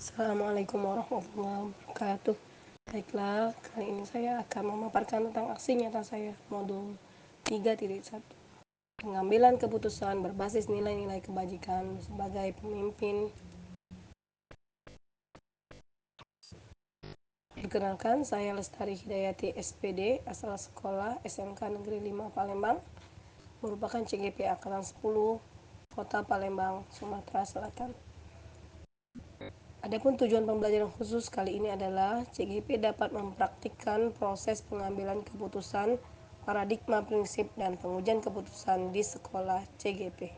Assalamualaikum warahmatullahi wabarakatuh. Baiklah, kali ini saya akan memaparkan tentang aksi nyata saya, modul 3.1. Pengambilan keputusan berbasis nilai-nilai kebajikan sebagai pemimpin. Perkenalkan, saya Lestari Hidayati SPD, asal sekolah SMK Negeri 5 Palembang, merupakan CGP Angkatan 10, Kota Palembang, Sumatera Selatan. Adapun tujuan pembelajaran khusus kali ini adalah CGP dapat mempraktikkan proses pengambilan keputusan, paradigma prinsip, dan pengujian keputusan di sekolah CGP.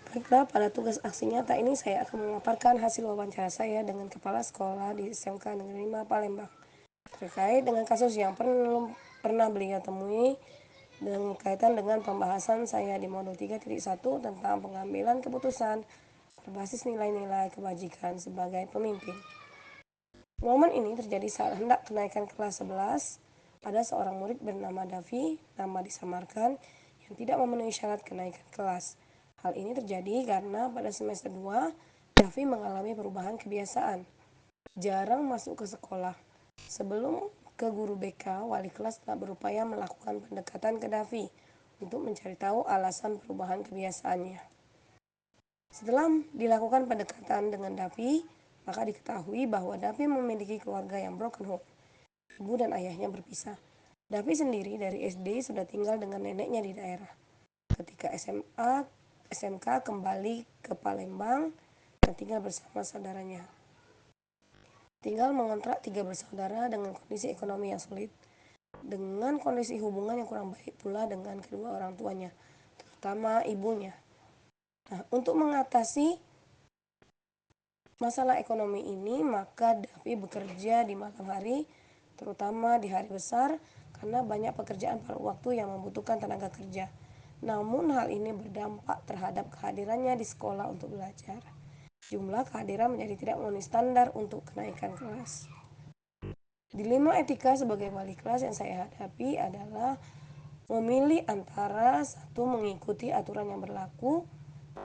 Baiklah, pada tugas aksi nyata ini saya akan memaparkan hasil wawancara saya dengan Kepala Sekolah di SMK Negeri 5 Palembang terkait dengan kasus yang pernah beliau temui dengan kaitan dengan pembahasan saya di modul 3.1 tentang pengambilan keputusan berbasis nilai-nilai kebajikan sebagai pemimpin. Momen ini terjadi saat hendak kenaikan kelas 11 pada seorang murid bernama Davi, nama disamarkan, yang tidak memenuhi syarat kenaikan kelas. Hal ini terjadi karena pada semester 2, Davi mengalami perubahan kebiasaan. Jarang masuk ke sekolah. Sebelum ke guru BK, wali kelas telah berupaya melakukan pendekatan ke Davi untuk mencari tahu alasan perubahan kebiasaannya. Setelah dilakukan pendekatan dengan Davi, maka diketahui bahwa Davi memiliki keluarga yang broken home. Ibu dan ayahnya berpisah. Davi sendiri dari SD sudah tinggal dengan neneknya di daerah. Ketika SMK kembali ke Palembang dan tinggal bersama saudaranya. Tinggal mengontrak 3 bersaudara dengan kondisi ekonomi yang sulit. Dengan kondisi hubungan yang kurang baik pula dengan kedua orang tuanya, terutama ibunya. Nah, untuk mengatasi masalah ekonomi ini, maka Davi bekerja di malam hari, terutama di hari besar, karena banyak pekerjaan paruh waktu yang membutuhkan tenaga kerja. Namun hal ini berdampak terhadap kehadirannya di sekolah untuk belajar. Jumlah kehadiran menjadi tidak memenuhi standar untuk kenaikan kelas. Dilema etika sebagai wali kelas yang saya hadapi adalah memilih antara satu, mengikuti aturan yang berlaku.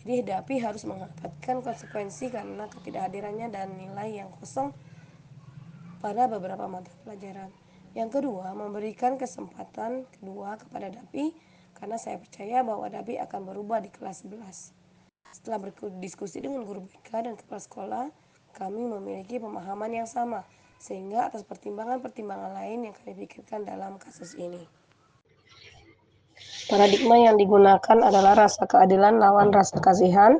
Jadi Davi harus mendapatkan konsekuensi karena ketidakhadirannya dan nilai yang kosong pada beberapa mata pelajaran. Yang kedua, memberikan kesempatan kedua kepada Davi karena saya percaya bahwa Davi akan berubah di kelas 11. Setelah berdiskusi dengan guru BK dan kepala sekolah, kami memiliki pemahaman yang sama, sehingga atas pertimbangan-pertimbangan lain yang kami pikirkan dalam kasus ini. Paradigma yang digunakan adalah rasa keadilan lawan rasa kasihan,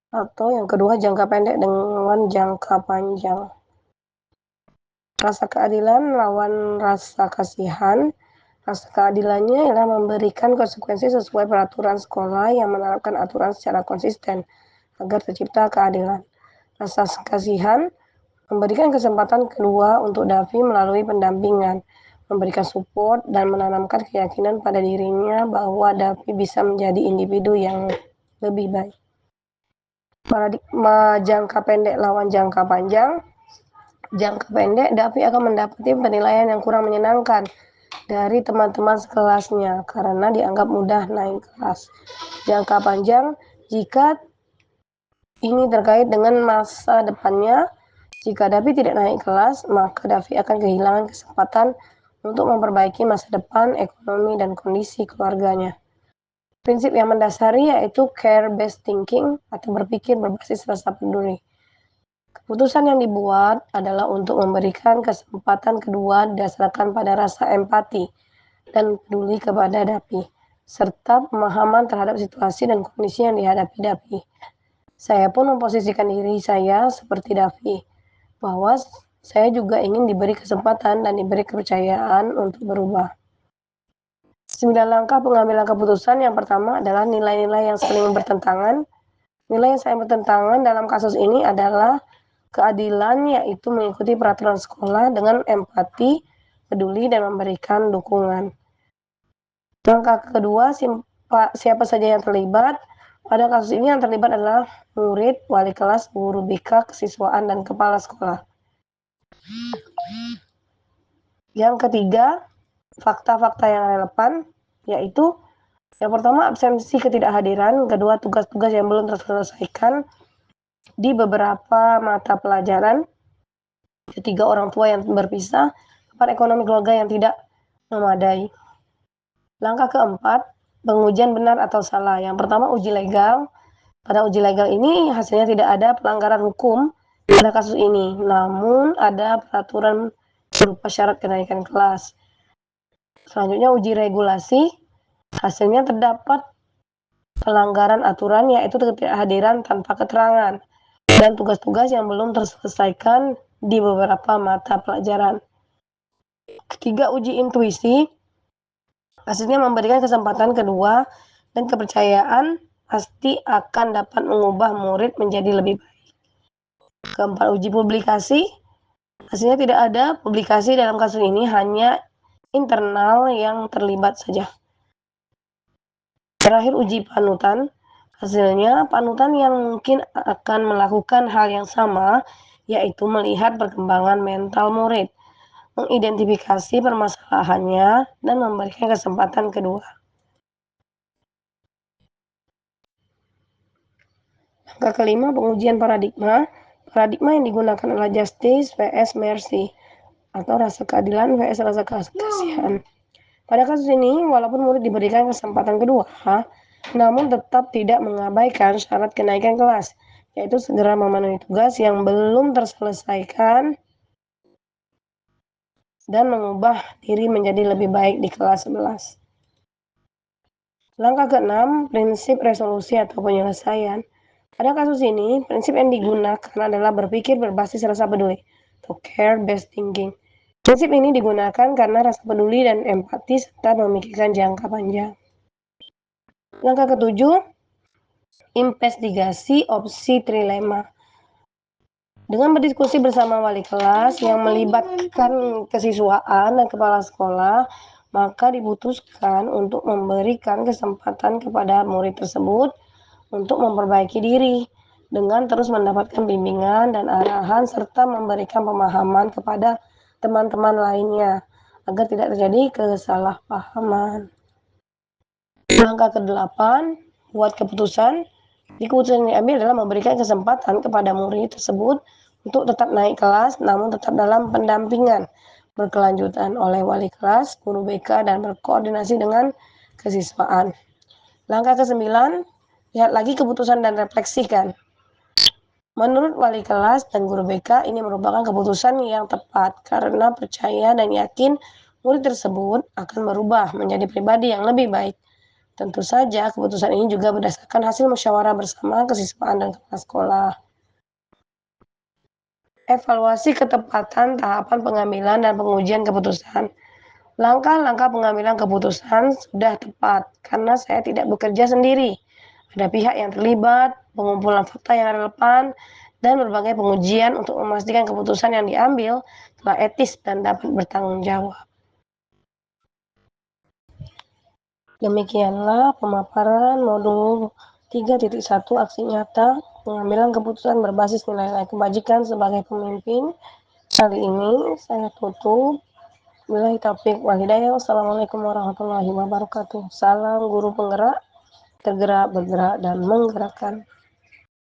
atau yang kedua jangka pendek dengan jangka panjang. Rasa keadilan lawan rasa kasihan. Rasa keadilannya ialah memberikan konsekuensi sesuai peraturan sekolah yang menerapkan aturan secara konsisten agar tercipta keadilan. Rasa kasihan memberikan kesempatan kedua untuk Davi melalui pendampingan, memberikan support dan menanamkan keyakinan pada dirinya bahwa Davi bisa menjadi individu yang lebih baik. Paradigma jangka pendek lawan jangka panjang. Jangka pendek, Davi akan mendapati penilaian yang kurang menyenangkan dari teman-teman sekelasnya karena dianggap mudah naik kelas. Jangka panjang, jika ini terkait dengan masa depannya, jika Davi tidak naik kelas, maka Davi akan kehilangan kesempatan untuk memperbaiki masa depan, ekonomi, dan kondisi keluarganya. Prinsip yang mendasari yaitu care-based thinking atau berpikir berbasis rasa peduli. Keputusan yang dibuat adalah untuk memberikan kesempatan kedua didasarkan pada rasa empati dan peduli kepada Davi, serta pemahaman terhadap situasi dan kondisi yang dihadapi Davi. Saya pun memposisikan diri saya seperti Davi, bahwa saya juga ingin diberi kesempatan dan diberi kepercayaan untuk berubah. 9 langkah pengambilan keputusan. Yang pertama adalah nilai-nilai yang saling bertentangan. Nilai yang saling bertentangan dalam kasus ini adalah keadilan, yaitu mengikuti peraturan sekolah dengan empati, peduli, dan memberikan dukungan. Langkah kedua, siapa saja yang terlibat. Pada kasus ini yang terlibat adalah murid, wali kelas, guru BK, kesiswaan, dan kepala sekolah. Yang ketiga, fakta-fakta yang relevan, yaitu Yang pertama, absensi ketidakhadiran, kedua, tugas-tugas yang belum terselesaikan di beberapa mata pelajaran, ketiga, orang tua yang berpisah, keempat, ekonomi keluarga yang tidak memadai. Langkah keempat, pengujian benar atau salah. Yang pertama, uji legal. Pada uji legal ini hasilnya tidak ada pelanggaran hukum pada kasus ini, namun ada peraturan berupa syarat kenaikan kelas. Selanjutnya, uji regulasi. Hasilnya terdapat pelanggaran aturan, yaitu ketidakhadiran tanpa keterangan dan tugas-tugas yang belum terselesaikan di beberapa mata pelajaran. Ketiga, uji intuisi. Hasilnya memberikan kesempatan kedua dan kepercayaan pasti akan dapat mengubah murid menjadi lebih baik. Keempat, uji publikasi. Hasilnya tidak ada publikasi dalam kasus ini, hanya internal yang terlibat saja. Terakhir, uji panutan. Hasilnya, panutan yang mungkin akan melakukan hal yang sama, yaitu melihat perkembangan mental murid, mengidentifikasi permasalahannya, dan memberikan kesempatan kedua. Langkah kelima, pengujian paradigma. Paradigma yang digunakan adalah justice vs mercy, atau rasa keadilan vs rasa kasihan. Pada kasus ini, walaupun murid diberikan kesempatan kedua, namun tetap tidak mengabaikan syarat kenaikan kelas, yaitu segera memenuhi tugas yang belum terselesaikan dan mengubah diri menjadi lebih baik di kelas 11. Langkah keenam, prinsip resolusi atau penyelesaian. Pada kasus ini, prinsip yang digunakan adalah berpikir berbasis rasa peduli, atau care-based thinking. Prinsip ini digunakan karena rasa peduli dan empati serta memikirkan jangka panjang. Langkah ketujuh, investigasi opsi trilema. Dengan berdiskusi bersama wali kelas yang melibatkan kesiswaan dan kepala sekolah, maka diputuskan untuk memberikan kesempatan kepada murid tersebut untuk memperbaiki diri dengan terus mendapatkan bimbingan dan arahan serta memberikan pemahaman kepada teman-teman lainnya agar tidak terjadi kesalahpahaman. Langkah ke-8, buat keputusan. Di keputusan yang diambil adalah memberikan kesempatan kepada murid tersebut untuk tetap naik kelas namun tetap dalam pendampingan berkelanjutan oleh wali kelas, guru BK, dan berkoordinasi dengan kesiswaan. Langkah ke-9, lihat lagi keputusan dan refleksikan. Menurut wali kelas dan guru BK, ini merupakan keputusan yang tepat karena percaya dan yakin murid tersebut akan berubah menjadi pribadi yang lebih baik. Tentu saja keputusan ini juga berdasarkan hasil musyawarah bersama kesiswaan dan kepala sekolah. Evaluasi ketepatan tahapan pengambilan dan pengujian keputusan. Langkah-langkah pengambilan keputusan sudah tepat karena saya tidak bekerja sendiri. Ada pihak yang terlibat, pengumpulan fakta yang relevan, dan berbagai pengujian untuk memastikan keputusan yang diambil telah etis dan dapat bertanggung jawab. Demikianlah pemaparan modul 3.1 aksi nyata pengambilan keputusan berbasis nilai-nilai kebajikan sebagai pemimpin. Kali ini saya tutup. Billahi taufiq wal hidayah. Wassalamualaikum warahmatullahi wabarakatuh. Salam guru penggerak, tergerak, bergerak, dan menggerakkan.